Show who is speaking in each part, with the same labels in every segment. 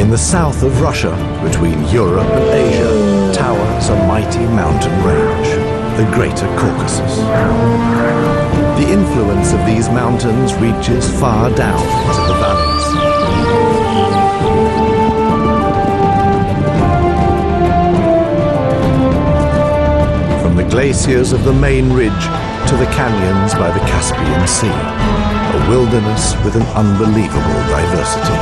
Speaker 1: In the south of Russia, between Europe and Asia, towers a mighty mountain range, the Greater Caucasus. The influence of these mountains reaches far down into the valleys. From the glaciers of the main ridge to the canyons by the Caspian Sea, a wilderness with an unbelievable diversity.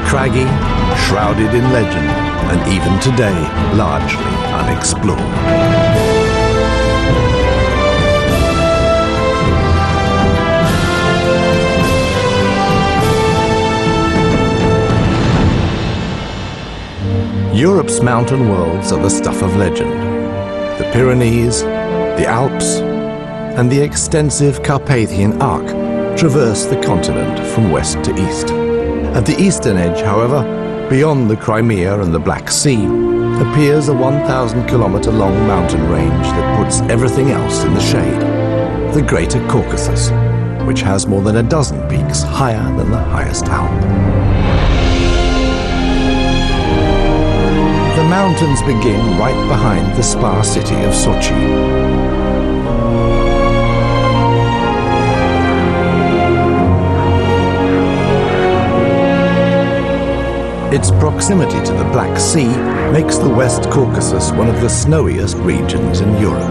Speaker 1: Craggy, shrouded in legend, and even today largely unexplored. Europe's mountain worlds are the stuff of legend. The Pyrenees, the Alps, and the extensive Carpathian Arc traverse the continent from west to east. At the eastern edge, however, beyond the Crimea and the Black Sea, appears a 1,000-kilometer-long mountain range that puts everything else in the shade, the Greater Caucasus, which has more than a dozen peaks higher than the highest Alp. The mountains begin right behind the spa city of Sochi. Its proximity to the Black Sea makes the West Caucasus one of the snowiest regions in Europe.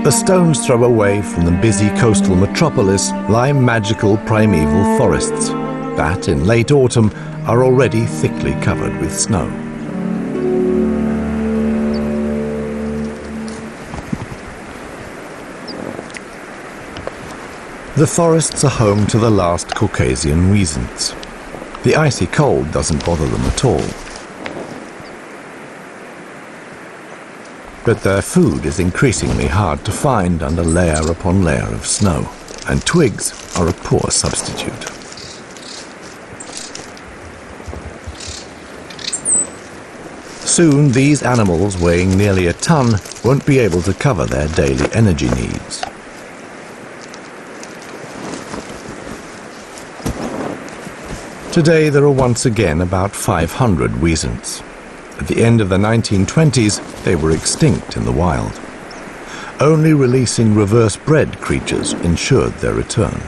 Speaker 1: A stone's throw away from the busy coastal metropolis lie magical primeval forests that, in late autumn, are already thickly covered with snow. The forests are home to the last Caucasian weasants. The icy cold doesn't bother them at all. But their food is increasingly hard to find under layer upon layer of snow, and twigs are a poor substitute. Soon these animals, weighing nearly a ton, won't be able to cover their daily energy needs. Today there are once again about 500 weasants. At the end of the 1920s, they were extinct in the wild. Only releasing reverse-bred creatures ensured their return.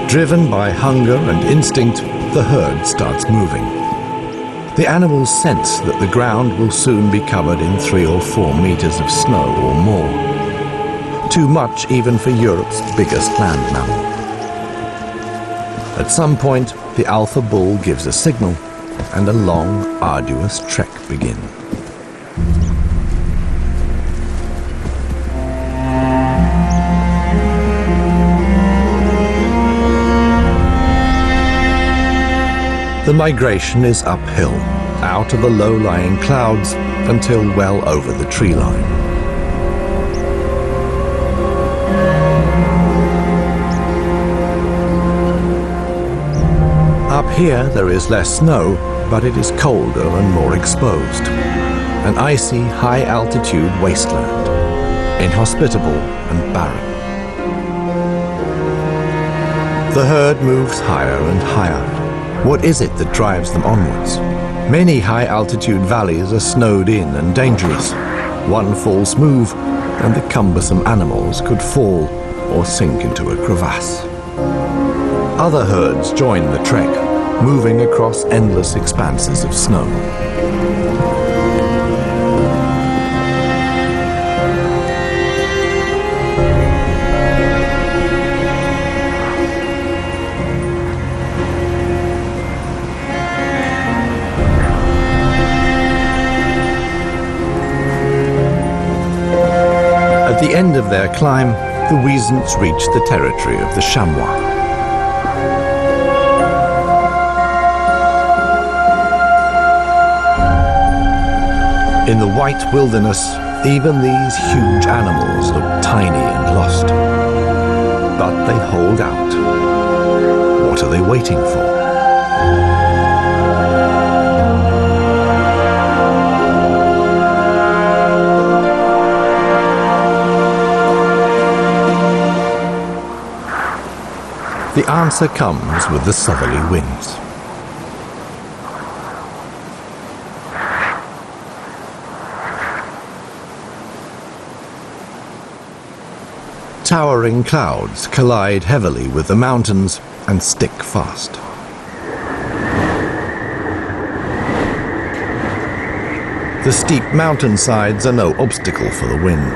Speaker 1: Driven by hunger and instinct, the herd starts moving. The animals sense that the ground will soon be covered in 3 or 4 meters of snow or more. Too much even for Europe's biggest land mammal. At some point, the alpha bull gives a signal, and a long, arduous trek begins. The migration is uphill, out of the low-lying clouds until well over the tree line. Up here there is less snow, but it is colder and more exposed. An icy, high-altitude wasteland, inhospitable and barren. The herd moves higher and higher. What is it that drives them onwards? Many high-altitude valleys are snowed in and dangerous. One false move, and the cumbersome animals could fall or sink into a crevasse. Other herds join the trek, moving across endless expanses of snow. At the end of their climb, the weasants reach the territory of the chamois. In the white wilderness, even these huge animals look tiny and lost. but they hold out. What are they waiting for? The answer comes with the southerly winds. Towering clouds collide heavily with the mountains and stick fast. The steep mountainsides are no obstacle for the wind.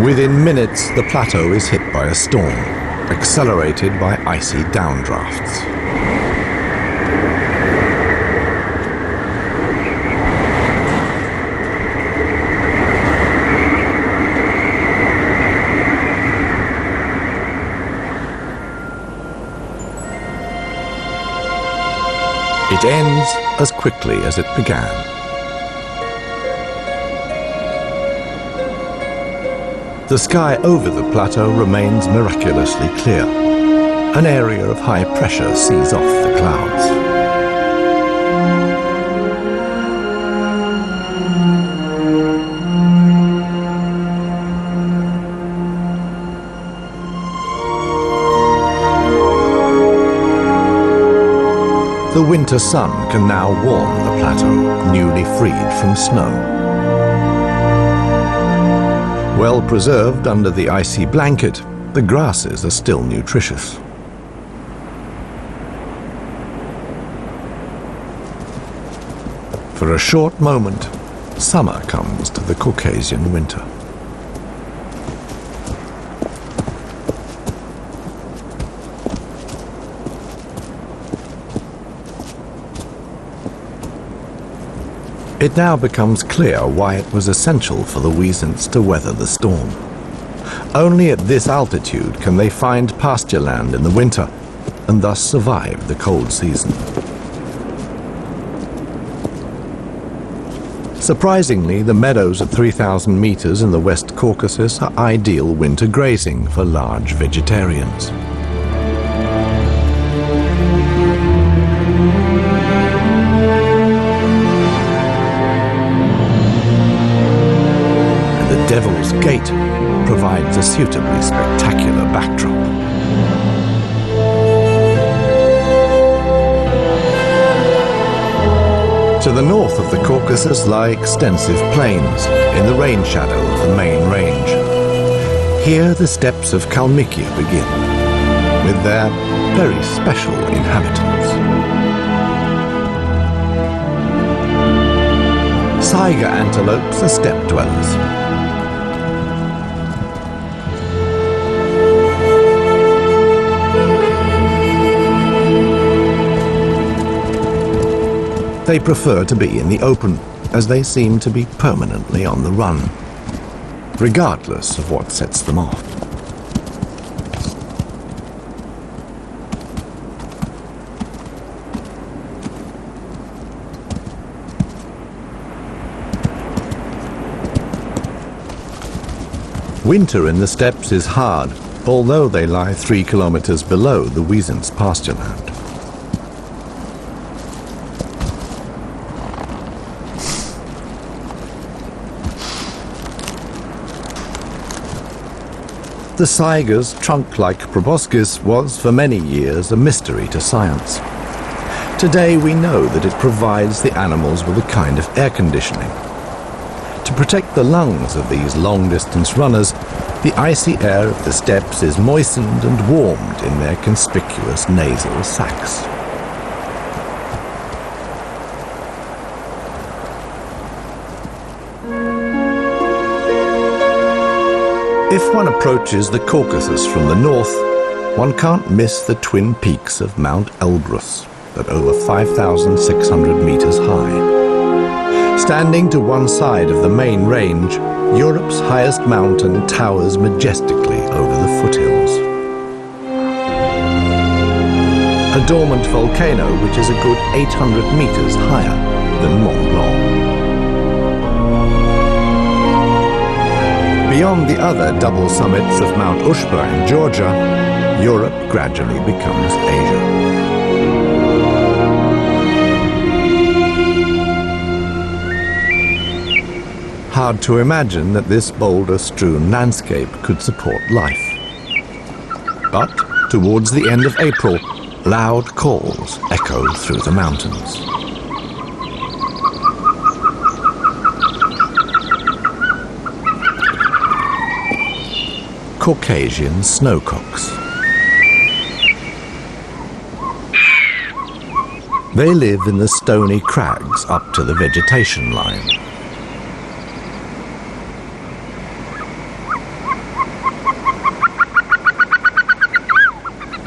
Speaker 1: Within minutes, the plateau is hit by a storm, accelerated by icy downdrafts. It ends as quickly as it began. The sky over the plateau remains miraculously clear. An area of high pressure sees off the clouds. The winter sun can now warm the plateau, newly freed from snow. Well preserved under the icy blanket, the grasses are still nutritious. For a short moment, summer comes to the Caucasian winter. It now becomes clear why it was essential for the Wisents to weather the storm. Only at this altitude can they find pasture land in the winter and thus survive the cold season. Surprisingly, the meadows at 3,000 meters in the West Caucasus are ideal winter grazing for large vegetarians. Devil's Gate provides a suitably spectacular backdrop. To the north of the Caucasus lie extensive plains in the rain shadow of the main range. Here the steppes of Kalmykia begin, with their very special inhabitants. Saiga antelopes are steppe dwellers. They prefer to be in the open, as they seem to be permanently on the run, regardless of what sets them off. Winter in the steppes is hard, although they lie 3 kilometers below the Wisents' pasture land. The Saiga's trunk-like proboscis was for many years a mystery to science. Today we know that it provides the animals with a kind of air conditioning. To protect the lungs of these long-distance runners, the icy air of the steppes is moistened and warmed in their conspicuous nasal sacs. If one approaches the Caucasus from the north, one can't miss the twin peaks of Mount Elbrus at over 5,600 meters high. Standing to one side of the main range, Europe's highest mountain towers majestically over the foothills. A dormant volcano which is a good 800 meters higher than Mont Blanc. Beyond the other double summits of Mount Ushba in Georgia, Europe gradually becomes Asia. Hard to imagine that this boulder-strewn landscape could support life. But towards the end of April, loud calls echo through the mountains. Caucasian snowcocks. They live in the stony crags up to the vegetation line.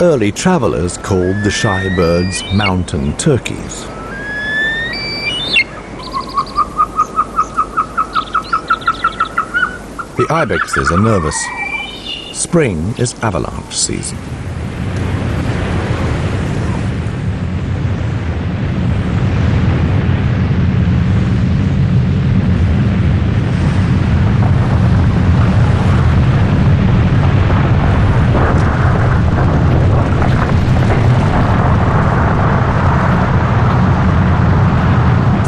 Speaker 1: Early travelers called the shy birds mountain turkeys. The ibexes are nervous. Spring is avalanche season.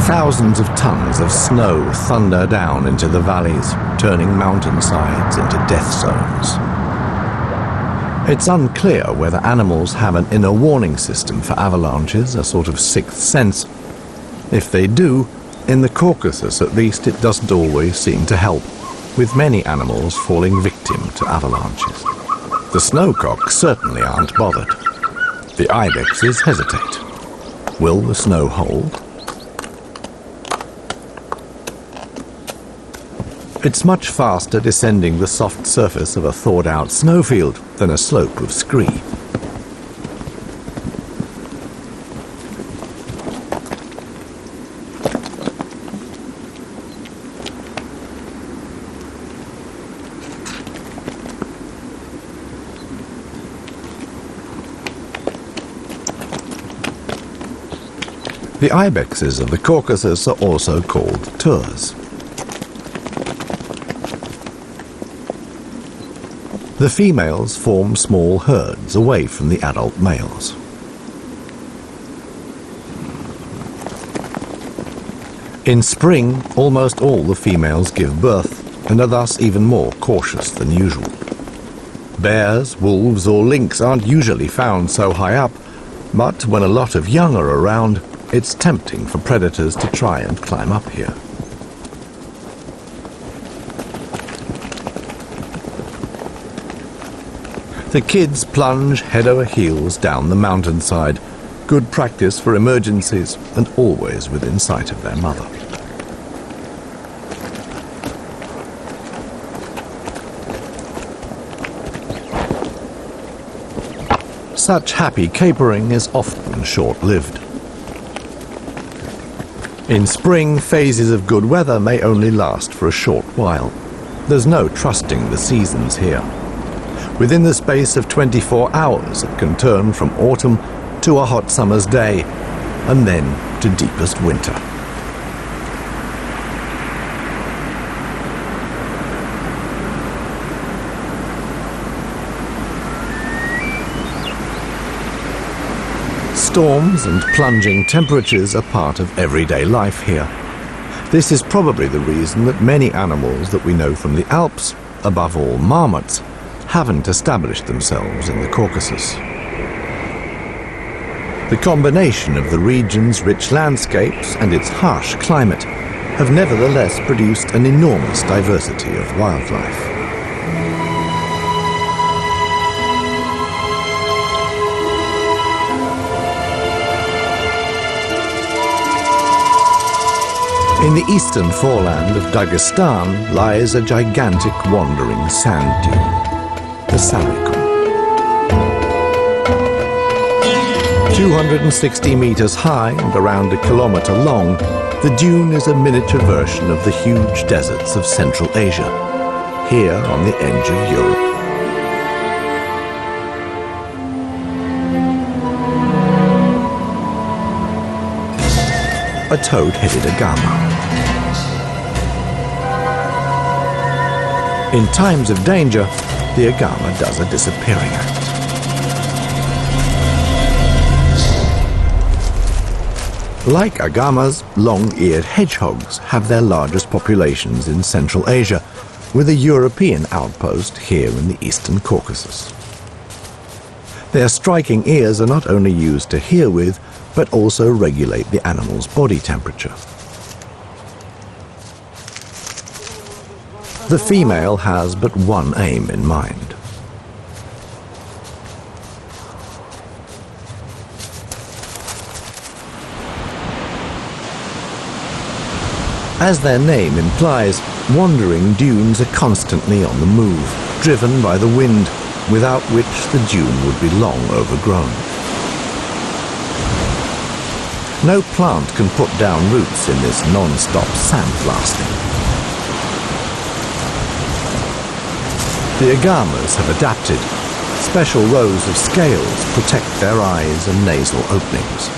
Speaker 1: Thousands of tons of snow thunder down into the valleys, turning mountainsides into death zones. It's unclear whether animals have an inner warning system for avalanches, a sort of sixth sense. If they do, in the Caucasus at least, it doesn't always seem to help, with many animals falling victim to avalanches. The snowcocks certainly aren't bothered. The ibexes hesitate. Will the snow hold? It's much faster descending the soft surface of a thawed-out snowfield than a slope of scree. The ibexes of the Caucasus are also called turs. The females form small herds away from the adult males. In spring, almost all the females give birth and are thus even more cautious than usual. Bears, wolves or lynx aren't usually found so high up, but when a lot of young are around, it's tempting for predators to try and climb up here. The kids plunge head over heels down the mountainside, good practice for emergencies and always within sight of their mother. Such happy capering is often short-lived. In spring, phases of good weather may only last for a short while. There's no trusting the seasons here. Within the space of 24 hours, it can turn from autumn to a hot summer's day, and then to deepest winter. Storms and plunging temperatures are part of everyday life here. This is probably the reason that many animals that we know from the Alps, above all marmots, haven't established themselves in the Caucasus. The combination of the region's rich landscapes and its harsh climate have nevertheless produced an enormous diversity of wildlife. In the eastern foreland of Dagestan lies a gigantic wandering sand dune, the Sarikul. 260 meters high and around a kilometer long, the dune is a miniature version of the huge deserts of Central Asia, here on the edge of Europe. A toad-headed agama. In times of danger, the agama does a disappearing act. Like agamas, long-eared hedgehogs have their largest populations in Central Asia, with a European outpost here in the Eastern Caucasus. Their striking ears are not only used to hear with, but also regulate the animal's body temperature. The female has but one aim in mind. As their name implies, wandering dunes are constantly on the move, driven by the wind, without which the dune would be long overgrown. No plant can put down roots in this non-stop sandblasting. The agamas have adapted. Special rows of scales protect their eyes and nasal openings.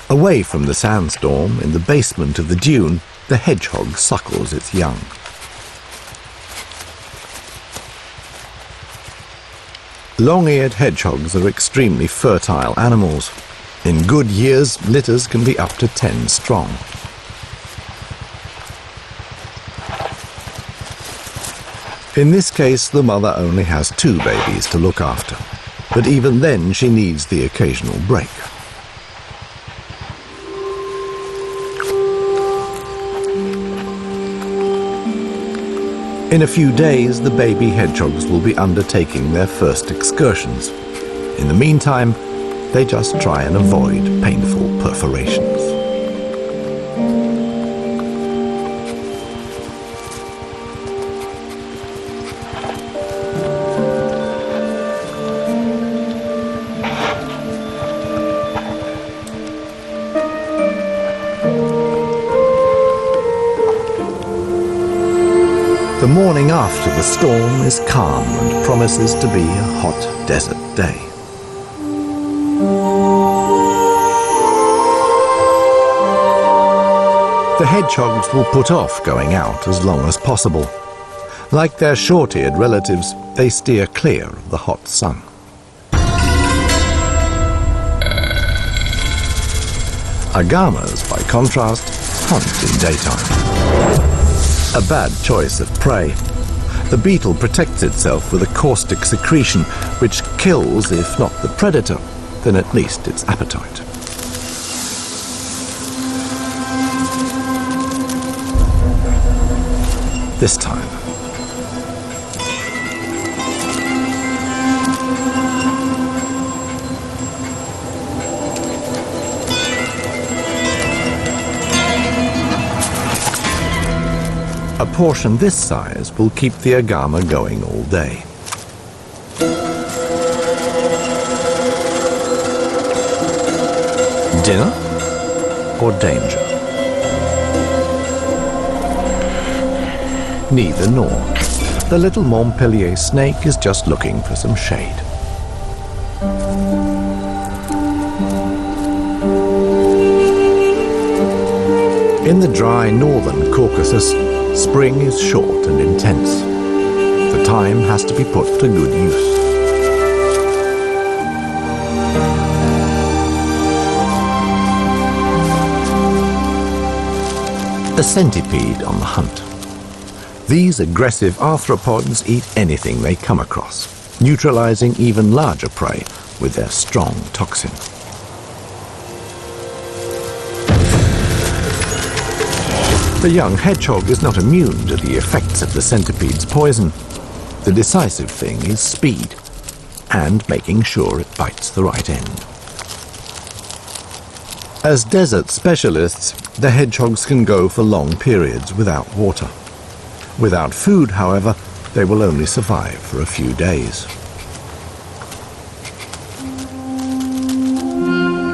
Speaker 1: Away from the sandstorm, in the basement of the dune, the hedgehog suckles its young. Long-eared hedgehogs are extremely fertile animals. In good years, litters can be up to 10 strong. In this case, the mother only has 2 babies to look after, but even then she needs the occasional break. In a few days, the baby hedgehogs will be undertaking their first excursions. In the meantime, they just try and avoid painful perforations. The morning after the storm is calm and promises to be a hot desert day. The hedgehogs will put off going out as long as possible. Like their short-eared relatives, they steer clear of the hot sun. Agamas, by contrast, hunt in daytime. A bad choice of prey. The beetle protects itself with a caustic secretion which kills, if not the predator, then at least its appetite. This time, a portion this size will keep the agama going all day. Dinner or danger? Neither nor. The little Montpellier snake is just looking for some shade. In the dry northern Caucasus, spring is short and intense. The time has to be put to good use. A centipede on the hunt. These aggressive arthropods eat anything they come across, neutralizing even larger prey with their strong toxin. The young hedgehog is not immune to the effects of the centipede's poison. The decisive thing is speed and making sure it bites the right end. As desert specialists, the hedgehogs can go for long periods without water. Without food, however, they will only survive for a few days.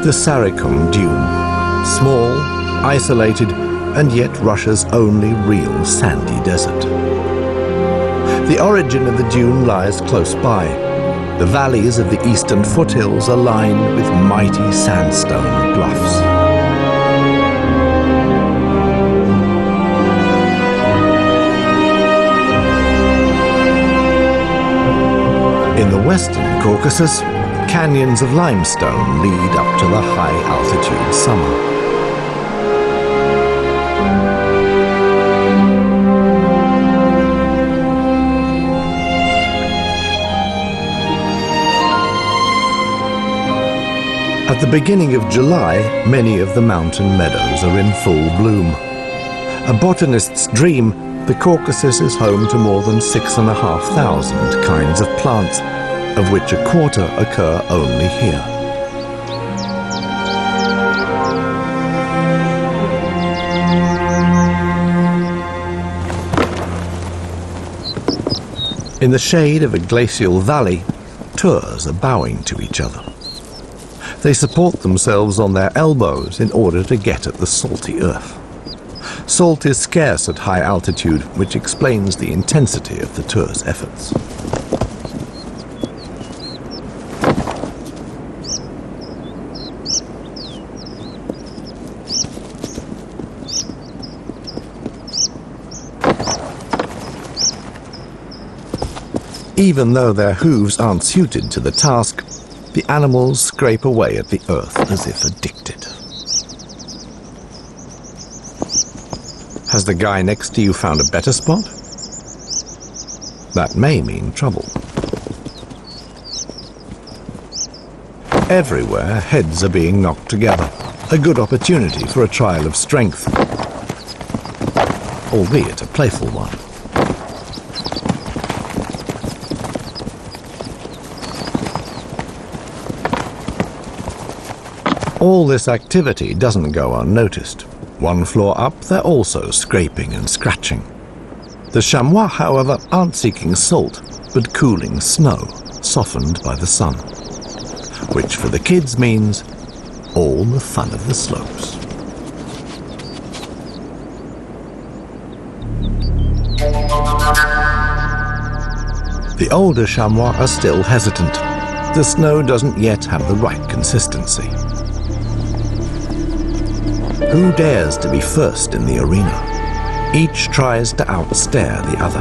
Speaker 1: The Saricum dune, small, isolated, and yet Russia's only real sandy desert. The origin of the dune lies close by. The valleys of the eastern foothills are lined with mighty sandstone bluffs. In the western Caucasus, canyons of limestone lead up to the high-altitude summer. At the beginning of July, many of the mountain meadows are in full bloom. A botanist's dream, the Caucasus is home to more than 6,500 kinds of plants, of which a quarter occur only here. In the shade of a glacial valley, tours are bowing to each other. They support themselves on their elbows in order to get at the salty earth. Salt is scarce at high altitude, which explains the intensity of the tour's efforts. Even though their hooves aren't suited to the task, the animals scrape away at the earth as if addicted. Has the guy next to you found a better spot? That may mean trouble. Everywhere, heads are being knocked together. A good opportunity for a trial of strength, albeit a playful one. All this activity doesn't go unnoticed. One floor up, they're also scraping and scratching. The chamois, however, aren't seeking salt, but cooling snow, softened by the sun. Which for the kids means all the fun of the slopes. The older chamois are still hesitant. The snow doesn't yet have the right consistency. Who dares to be first in the arena? Each tries to outstare the other.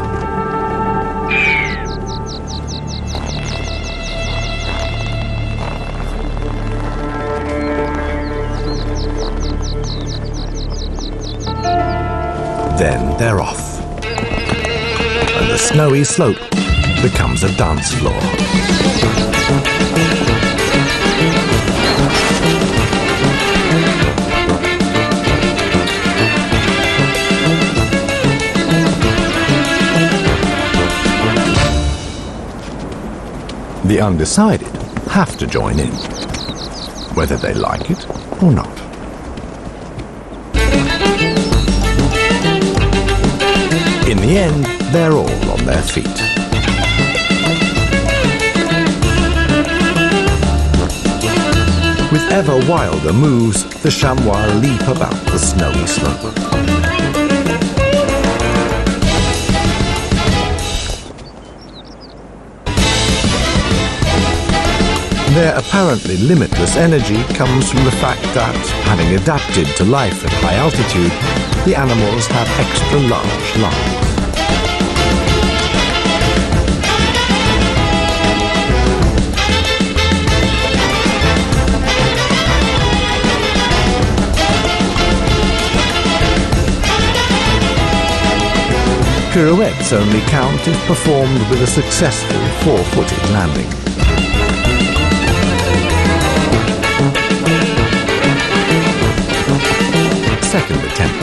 Speaker 1: Then they're off, and the snowy slope becomes a dance floor. The undecided have to join in, whether they like it or not. In the end, they're all on their feet. With ever wilder moves, the chamois leap about the snowy slope. Their apparently limitless energy comes from the fact that, having adapted to life at high altitude, the animals have extra large lungs. Pirouettes only count if performed with a successful four-footed landing. Second attempt.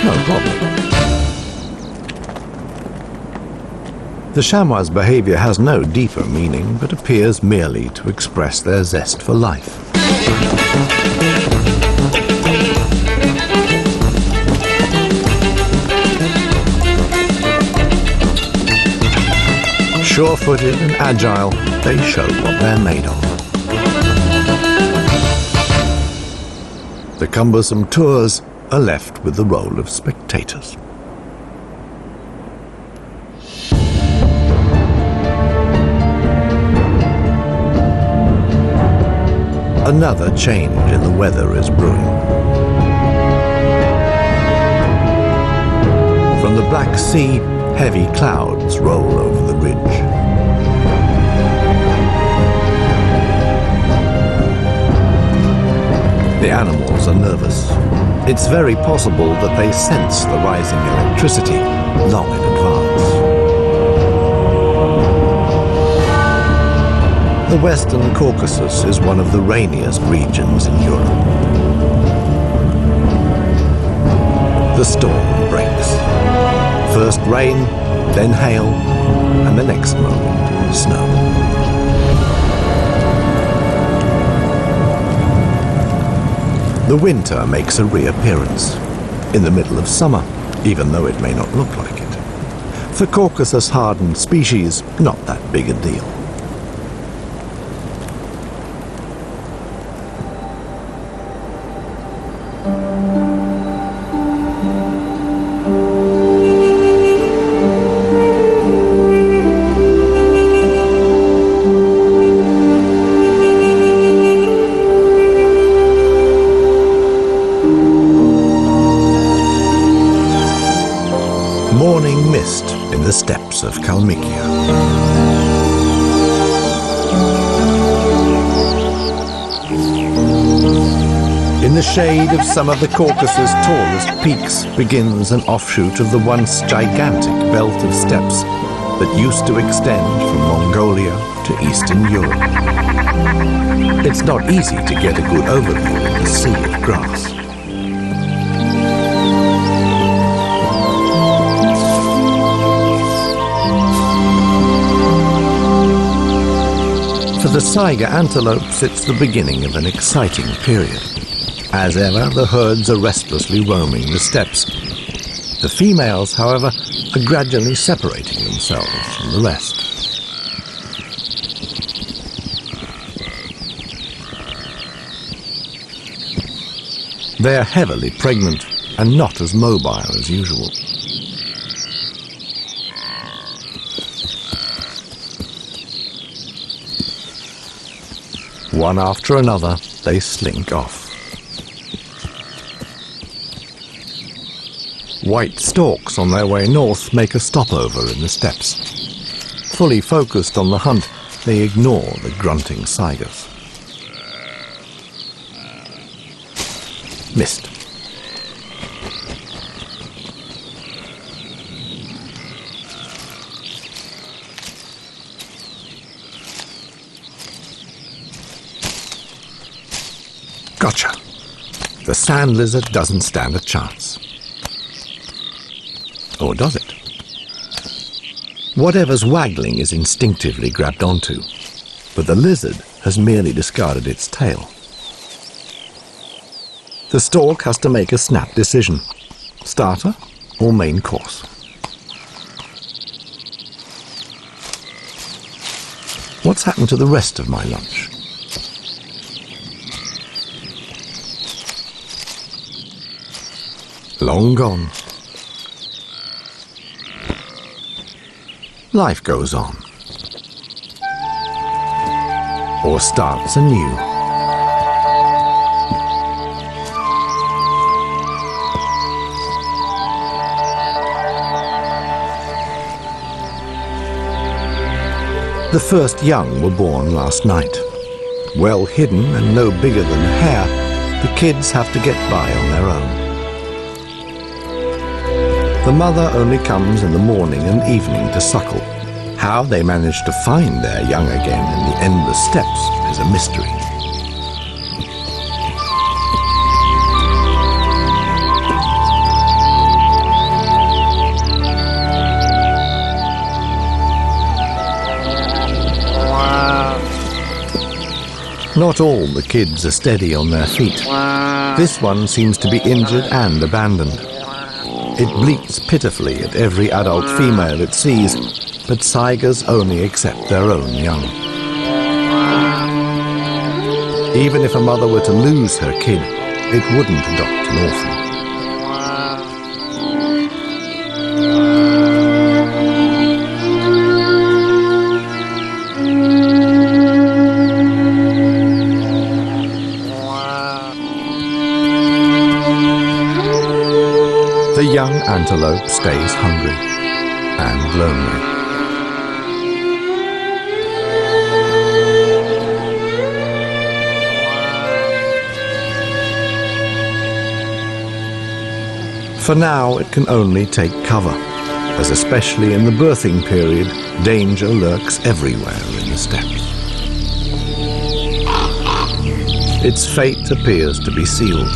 Speaker 1: No problem. The chamois' behavior has no deeper meaning, but appears merely to express their zest for life. Sure-footed and agile, they show what they're made of. The cumbersome tours are left with the role of spectators. Another change in the weather is brewing. From the Black Sea, heavy clouds roll over the ridge. The animals are nervous. It's very possible that they sense the rising electricity long in advance. The Western Caucasus is one of the rainiest regions in Europe. The storm breaks. First rain, then hail, and the next moment, snow. The winter makes a reappearance in the middle of summer, even though it may not look like it. For Caucasus-hardened species, not that big a deal. Morning mist in the steppes of Kalmykia. In the shade of some of the Caucasus' tallest peaks begins an offshoot of the once gigantic belt of steppes that used to extend from Mongolia to Eastern Europe. It's not easy to get a good overview of the sea of grass. For the Saiga antelopes, it's the beginning of an exciting period. As ever, the herds are restlessly roaming the steppes. The females, however, are gradually separating themselves from the rest. They are heavily pregnant and not as mobile as usual. One after another, they slink off. White storks on their way north make a stopover in the steppes. Fully focused on the hunt, they ignore the grunting Saigas. Missed. Gotcha. The sand lizard doesn't stand a chance. Or does it? Whatever's waggling is instinctively grabbed onto, but the lizard has merely discarded its tail. The stork has to make a snap decision: starter or main course. What's happened to the rest of my lunch? Long gone. Life goes on. Or starts anew. The first young were born last night. Well hidden and no bigger than a hair, the kids have to get by on their own. The mother only comes in the morning and evening to suckle. How they manage to find their young again in the endless steppes is a mystery. Not all the kids are steady on their feet. This one seems to be injured and abandoned. It bleats pitifully at every adult female it sees, but Saigas only accept their own young. Even if a mother were to lose her kid, it wouldn't adopt an orphan. The young antelope stays hungry and lonely. For now, it can only take cover, as especially in the birthing period, danger lurks everywhere in the steppes. Its fate appears to be sealed.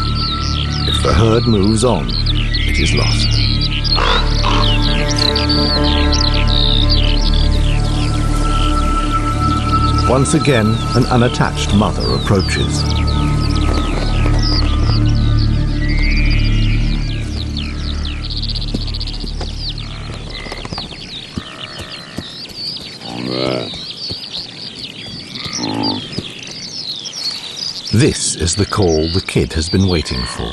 Speaker 1: If the herd moves on, it is lost. Once again, an unattached mother approaches. This is the call the kid has been waiting for.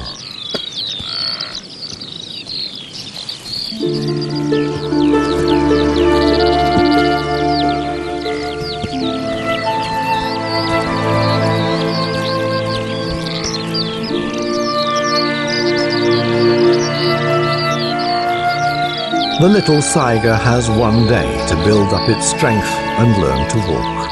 Speaker 1: The little Saiga has one day to build up its strength and learn to walk.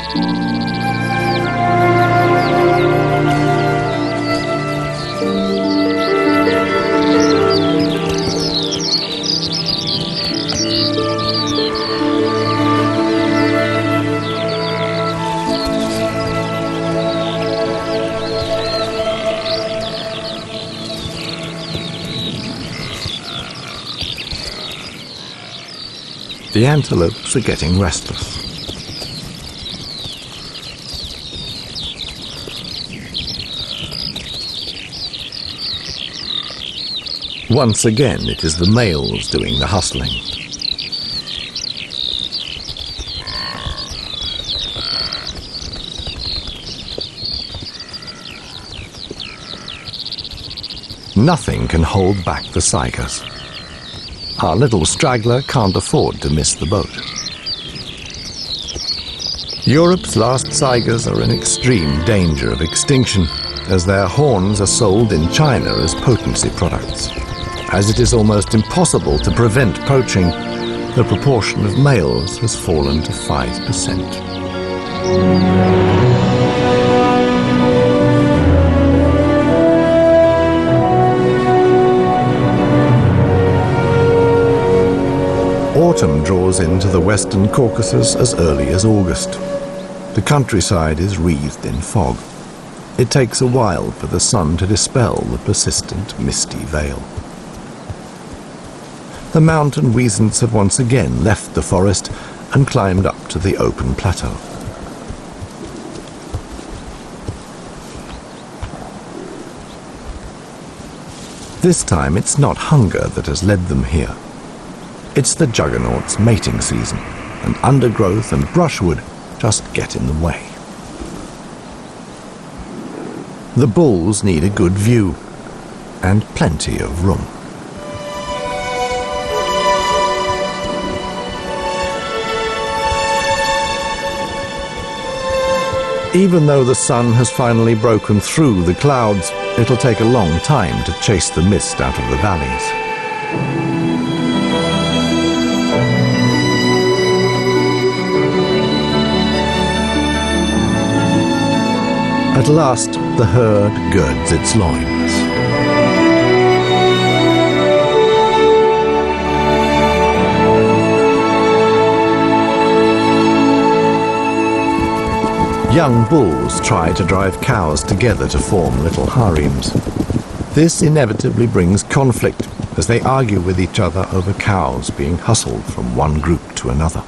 Speaker 1: The antelopes are getting restless. Once again, it is the males doing the hustling. Nothing can hold back the Saigas. Our little straggler can't afford to miss the boat. Europe's last Saigas are in extreme danger of extinction, as their horns are sold in China as potency products. As it is almost impossible to prevent poaching, the proportion of males has fallen to 5%. Autumn draws into the Western Caucasus as early as August. The countryside is wreathed in fog. It takes a while for the sun to dispel the persistent misty veil. The mountain weasants have once again left the forest and climbed up to the open plateau. This time it's not hunger that has led them here. It's the juggernaut's mating season, and undergrowth and brushwood just get in the way. The bulls need a good view and plenty of room. Even though the sun has finally broken through the clouds, it'll take a long time to chase the mist out of the valleys. At last, the herd girds its loins. Young bulls try to drive cows together to form little harems. This inevitably brings conflict as they argue with each other over cows being hustled from one group to another.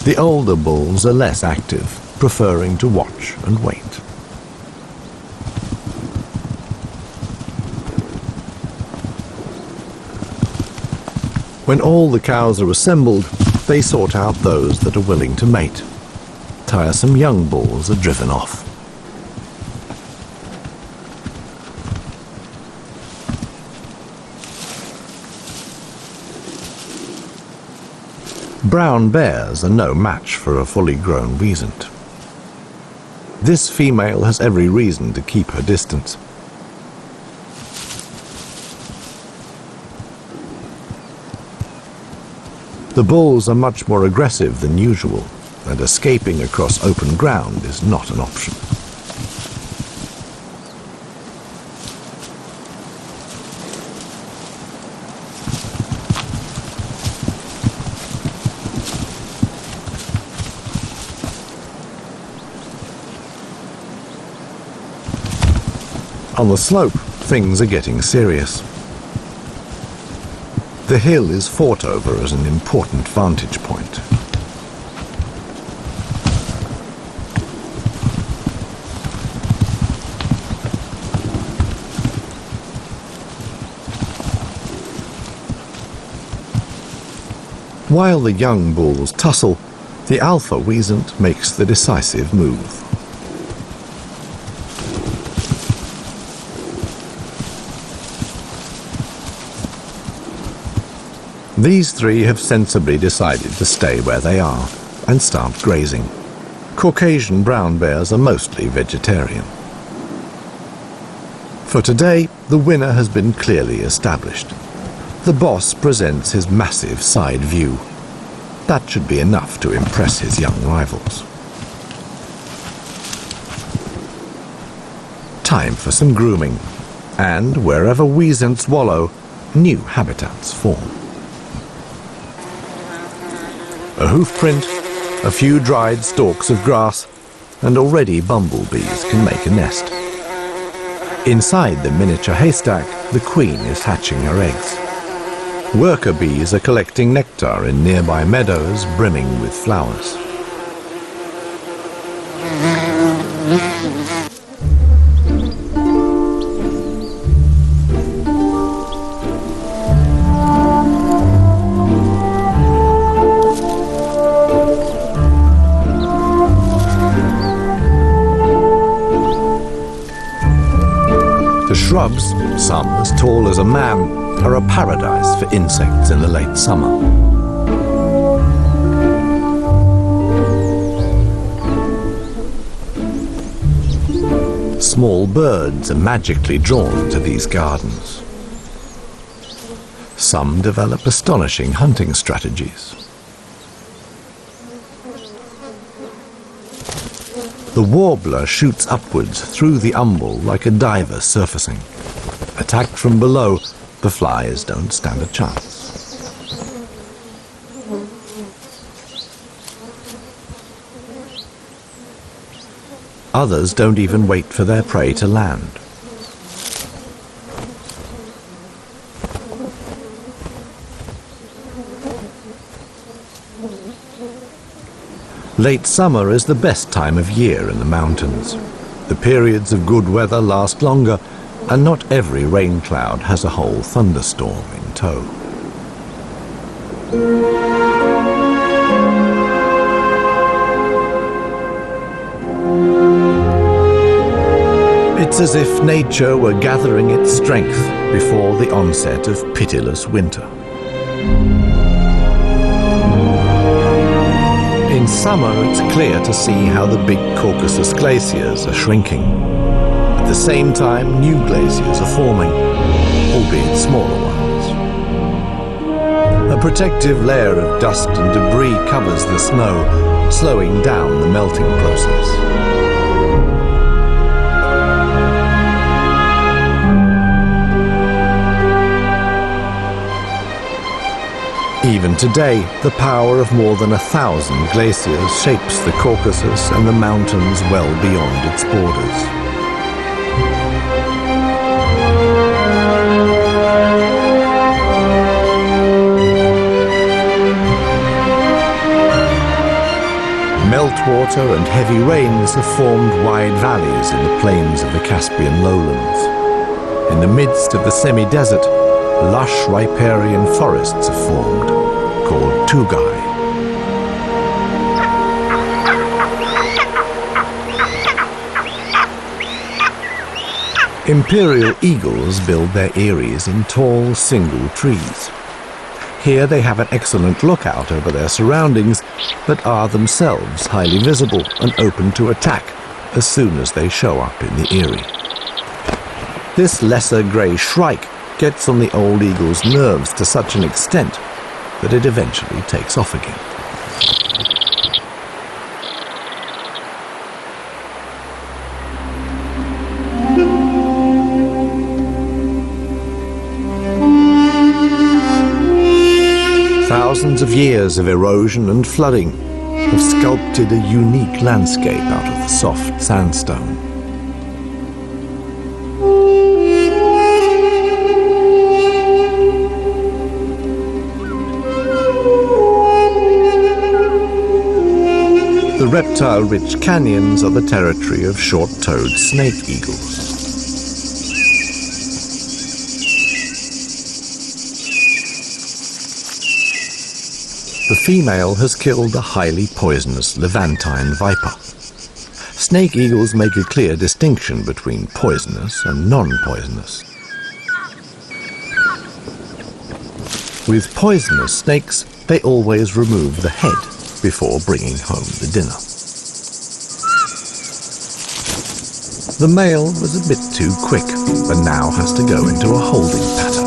Speaker 1: The older bulls are less active, preferring to watch and wait. When all the cows are assembled, they sort out those that are willing to mate. Tiresome young bulls are driven off. Brown bears are no match for a fully grown Wiesent. This female has every reason to keep her distance. The bulls are much more aggressive than usual, and escaping across open ground is not an option. On the slope, things are getting serious. The hill is fought over as an important vantage point. While the young bulls tussle, the alpha Wiesent makes the decisive move. These three have sensibly decided to stay where they are and start grazing. Caucasian brown bears are mostly vegetarian. For today, the winner has been clearly established. The boss presents his massive side view. That should be enough to impress his young rivals. Time for some grooming, and wherever Wiesents wallow, new habitats form. A hoof print, a few dried stalks of grass, and already bumblebees can make a nest. Inside the miniature haystack, the queen is hatching her eggs. Worker bees are collecting nectar in nearby meadows brimming with flowers. The shrubs, some as tall as a man, are a paradise for insects in the late summer. Small birds are magically drawn to these gardens. Some develop astonishing hunting strategies. The warbler shoots upwards through the umbel like a diver surfacing. Attacked from below, the flies don't stand a chance. Others don't even wait for their prey to land. Late summer is the best time of year in the mountains. The periods of good weather last longer, and not every rain cloud has a whole thunderstorm in tow. It's as if nature were gathering its strength before the onset of pitiless winter. In summer, it's clear to see how the big Caucasus glaciers are shrinking. At the same time, new glaciers are forming, albeit smaller ones. A protective layer of dust and debris covers the snow, slowing down the melting process. Even today, the power of more than 1,000 glaciers shapes the Caucasus and the mountains well beyond its borders. meltwater and heavy rains have formed wide valleys in the plains of the Caspian lowlands. In the midst of the semi-desert, lush riparian forests have formed, called tugai. Imperial eagles build their eyries in tall, single trees. Here they have an excellent lookout over their surroundings, but are themselves highly visible and open to attack as soon as they show up in the eyrie. This lesser grey shrike gets on the old eagle's nerves to such an extent that it eventually takes off again. Thousands of years of erosion and flooding have sculpted a unique landscape out of the soft sandstone. The reptile-rich canyons are the territory of short-toed snake eagles. The female has killed a highly poisonous Levantine viper. Snake eagles make a clear distinction between poisonous and non-poisonous. With poisonous snakes, they always remove the head before bringing home the dinner. The male was a bit too quick and now has to go into a holding pattern.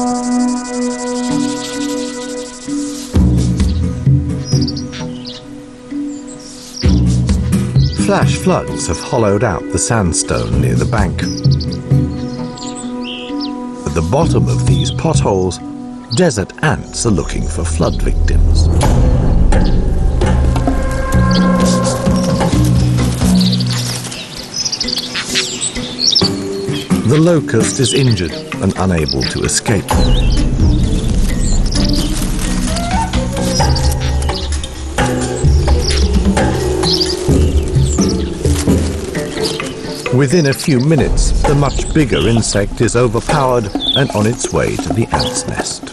Speaker 1: Flash floods have hollowed out the sandstone near the bank. At the bottom of these potholes, desert ants are looking for flood victims. The locust is injured and unable to escape. Within a few minutes, the much bigger insect is overpowered and on its way to the ant's nest.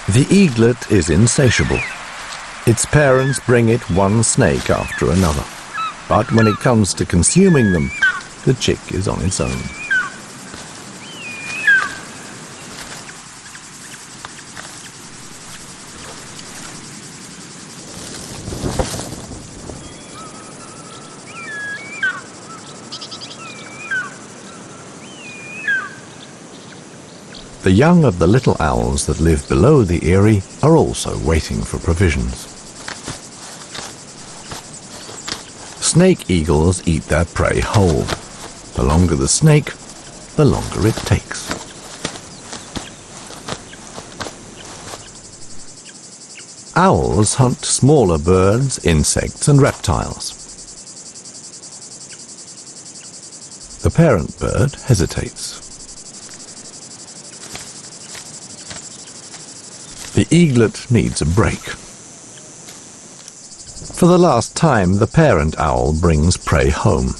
Speaker 1: The eaglet is insatiable. Its parents bring it one snake after another. But when it comes to consuming them, the chick is on its own. The young of the little owls that live below the eyrie are also waiting for provisions. Snake eagles eat their prey whole. The longer the snake, the longer it takes. Owls hunt smaller birds, insects, and reptiles. The parent bird hesitates. The eaglet needs a break. For the last time, the parent owl brings prey home.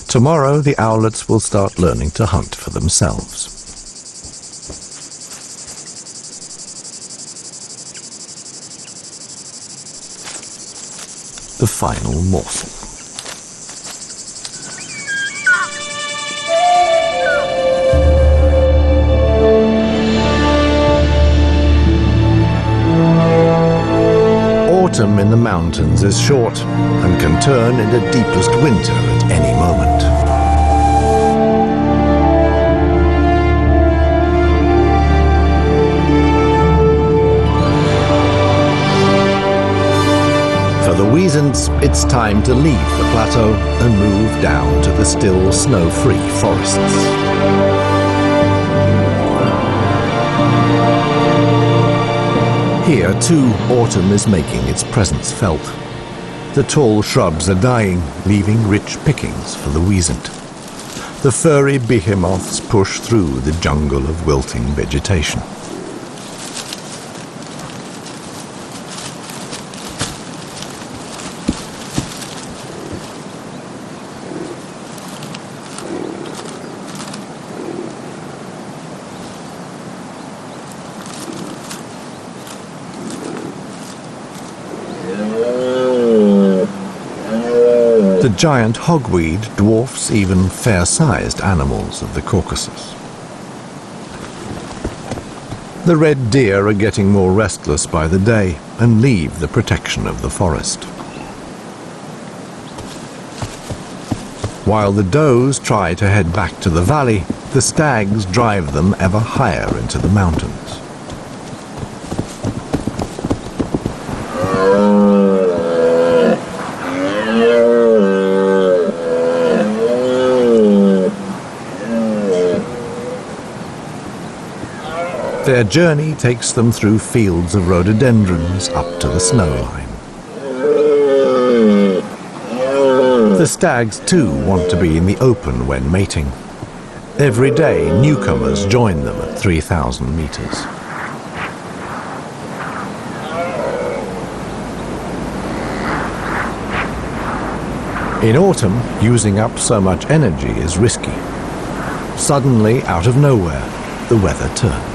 Speaker 1: Tomorrow, the owlets will start learning to hunt for themselves. The final morsel. Autumn in the mountains is short and can turn into deepest winter at any moment. For the Weasants, it's time to leave the plateau and move down to the still snow-free forests. Here, too, autumn is making its presence felt. The tall shrubs are dying, leaving rich pickings for the weasant. The furry behemoths push through the jungle of wilting vegetation. The giant hogweed dwarfs even fair-sized animals of the Caucasus. The red deer are getting more restless by the day and leave the protection of the forest. While the does try to head back to the valley, the stags drive them ever higher into the mountains. Their journey takes them through fields of rhododendrons up to the snow line. The stags too want to be in the open when mating. Every day newcomers join them at 3,000 meters. In autumn, using up so much energy is risky. Suddenly, out of nowhere, the weather turns.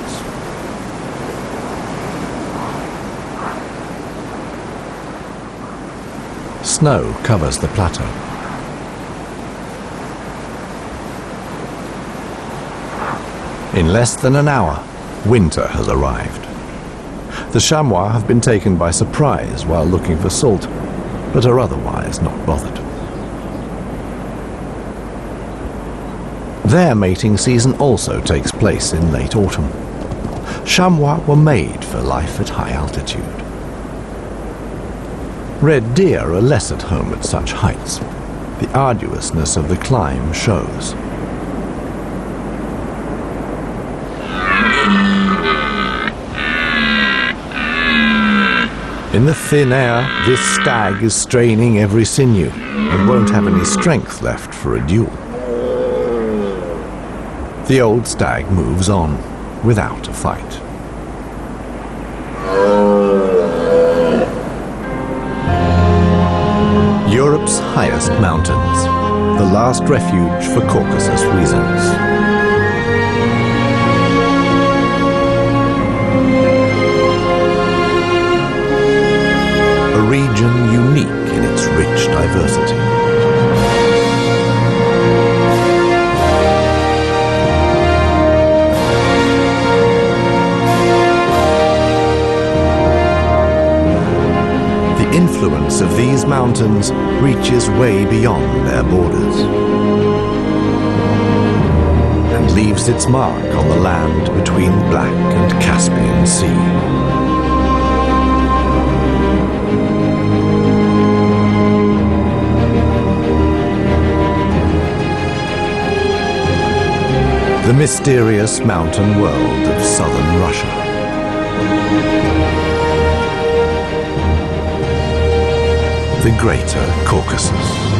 Speaker 1: Snow covers the plateau. In less than an hour, winter has arrived. The chamois have been taken by surprise while looking for salt, but are otherwise not bothered. Their mating season also takes place in late autumn. Chamois were made for life at high altitude. Red deer are less at home at such heights. The arduousness of the climb shows. In the thin air, this stag is straining every sinew and won't have any strength left for a duel. The old stag moves on without a fight. Europe's highest mountains, the last refuge for Caucasus weasels. A region unique in its rich diversity. The influence of these mountains reaches way beyond their borders and leaves its mark on the land between the Black and Caspian Sea. The mysterious mountain world of southern Russia. The Greater Caucasus.